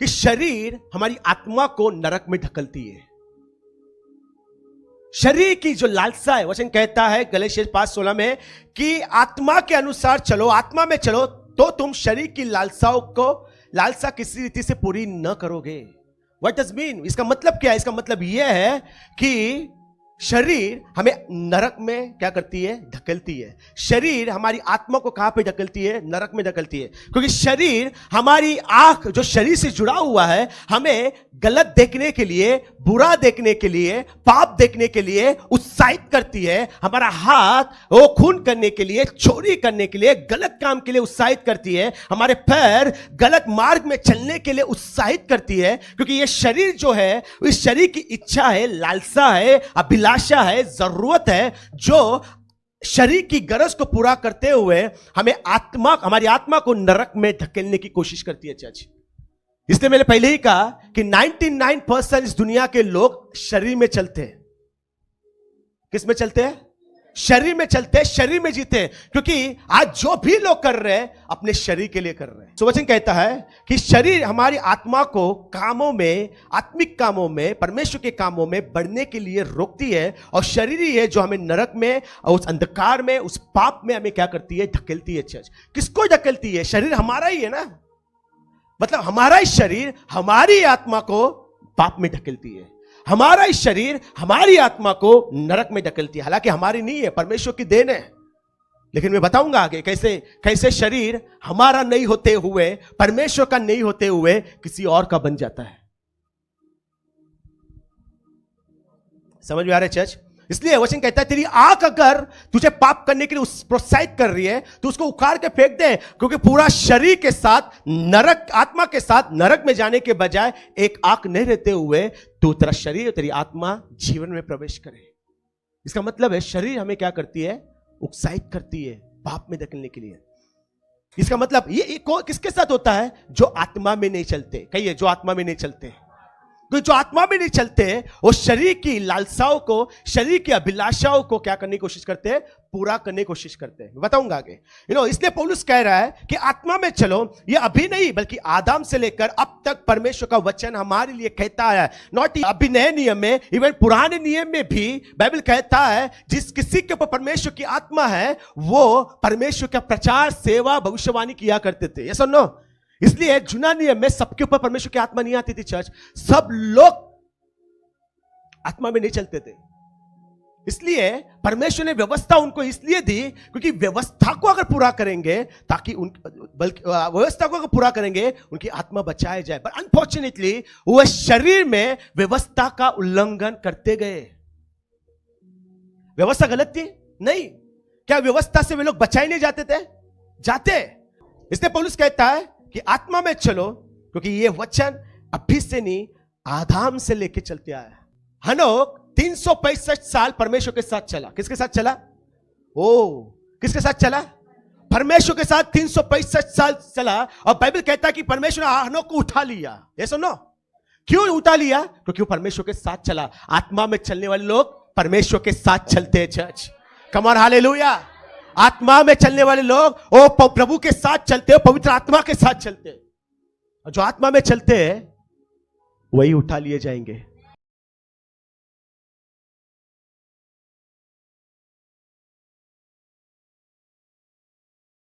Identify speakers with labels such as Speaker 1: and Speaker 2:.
Speaker 1: कि शरीर हमारी आत्मा को नरक में ढकलती है। शरीर की जो लालसा है, वचन कहता है गलातिया 5:16 में कि आत्मा के अनुसार चलो, आत्मा में चलो तो तुम शरीर की लालसा किसी रीति से पूरी न करोगे। What does mean? इसका मतलब क्या है? इसका मतलब यह है कि शरीर हमें नरक में क्या करती है? ढकलती है। शरीर हमारी आत्मा को कहां पे ढकलती है? नरक में ढकलती है। क्योंकि शरीर, हमारी आंख जो शरीर से जुड़ा हुआ है, हमें गलत देखने के लिए, बुरा देखने के लिए, पाप देखने के लिए उत्साहित करती है। हमारा हाथ वो खून करने के लिए, चोरी करने के लिए, गलत काम के लिए उत्साहित करती है। हमारे पैर गलत मार्ग में चलने के लिए उत्साहित करती है। क्योंकि ये शरीर जो है, इस शरीर की इच्छा है, लालसा है, अभिलाषा है, जरूरत है, जो शरीर की गरज को पूरा करते हुए हमारी आत्मा को नरक में धकेलने की कोशिश करती है चर्च। इसलिए मैंने पहले ही कहा कि 99% इस दुनिया के लोग शरीर में चलते हैं। किस में चलते हैं? शरीर में चलते हैं, शरीर में जीते हैं। क्योंकि आज जो भी लोग कर रहे हैं अपने शरीर के लिए कर रहे हैं। वचन कहता है कि शरीर हमारी आत्मा को कामों में, आत्मिक कामों में, परमेश्वर के कामों में बढ़ने के लिए रोकती है। और शरीर ही है जो हमें नरक में, उस अंधकार में, उस पाप में हमें क्या करती है? ढकेलती है चर्च। किसको ढकेलती है? शरीर हमारा ही है ना, मतलब हमारा ही शरीर हमारी आत्मा को पाप में ढकेलती है। हमारा ही शरीर हमारी आत्मा को नरक में ढकेलती है। हालांकि हमारी नहीं है, परमेश्वर की देन है। लेकिन मैं बताऊंगा आगे कैसे शरीर हमारा नहीं होते हुए, परमेश्वर का नहीं होते हुए किसी और का बन जाता है। समझ में आ रहा है चर्च? इसलिए वचन कहता है तेरी आंख अगर तुझे पाप करने के लिए प्रोत्साहित कर रही है तो उसको उखाड़ के फेंक दे। क्योंकि पूरा शरीर के साथ नरक, आत्मा के साथ नरक में जाने के बजाय एक आंख नहीं रहते हुए तो तेरा शरीर, तेरी आत्मा जीवन में प्रवेश करे। इसका मतलब है शरीर हमें क्या करती है? उत्साहित करती है पाप में धकेलने के लिए। इसका मतलब ये किसके साथ होता है? जो आत्मा में नहीं चलते। कहिए, जो आत्मा में नहीं चलते। तो जो आत्मा में नहीं चलते वो शरीर की लालसाओं को, शरीर की अभिलाषाओं को क्या करने की कोशिश करते हैं? पूरा करने की कोशिश करते हैं। बताऊंगा आगे। इसलिए पौलुस कह रहा है कि आत्मा में चलो। ये अभी नहीं बल्कि आदम से लेकर अब तक परमेश्वर का वचन हमारे लिए कहता है। नॉट अभी नए नियम में, इवन पुराने नियम में भी बाइबल कहता है जिस किसी के ऊपर परमेश्वर की आत्मा है वो परमेश्वर का प्रचार, सेवा, भविष्यवाणी किया करते थे। ये सुनो, इसलिए जुना नियम में सबके ऊपर परमेश्वर की आत्मा नहीं आती थी चर्च। सब लोग आत्मा में नहीं चलते थे। इसलिए परमेश्वर ने व्यवस्था उनको इसलिए दी क्योंकि व्यवस्था को अगर पूरा करेंगे, ताकि व्यवस्था को अगर पूरा करेंगे उनकी आत्मा बचाए जाए। पर अनफॉर्चुनेटली वह शरीर में व्यवस्था का उल्लंघन करते गए। व्यवस्था गलत थी? नहीं। क्या व्यवस्था से वे लोग बचाए नहीं जाते थे? जाते। इसलिए पौलुस कहता है कि आत्मा में चलो, क्योंकि ये वचन अभी से नहीं, आदाम से लेके चलते आया। हनोक 365 साल परमेश्वर के साथ चला। किसके साथ चला? किसके साथ चला? परमेश्वर के साथ 365 साल चला। और बाइबल कहता है कि परमेश्वर ने हनोक को उठा लिया। ये सुनो, क्यों उठा लिया? क्योंकि वो परमेश्वर के साथ चला। आत्मा में चलने वाले लोग परमेश्वर के साथ चलते हैं चर्च। Come on, hallelujah. आत्मा में चलने वाले लोग वो प्रभु के साथ चलते हैं, पवित्र आत्मा के साथ चलते हैं। और जो आत्मा में चलते हैं वही उठा लिए जाएंगे।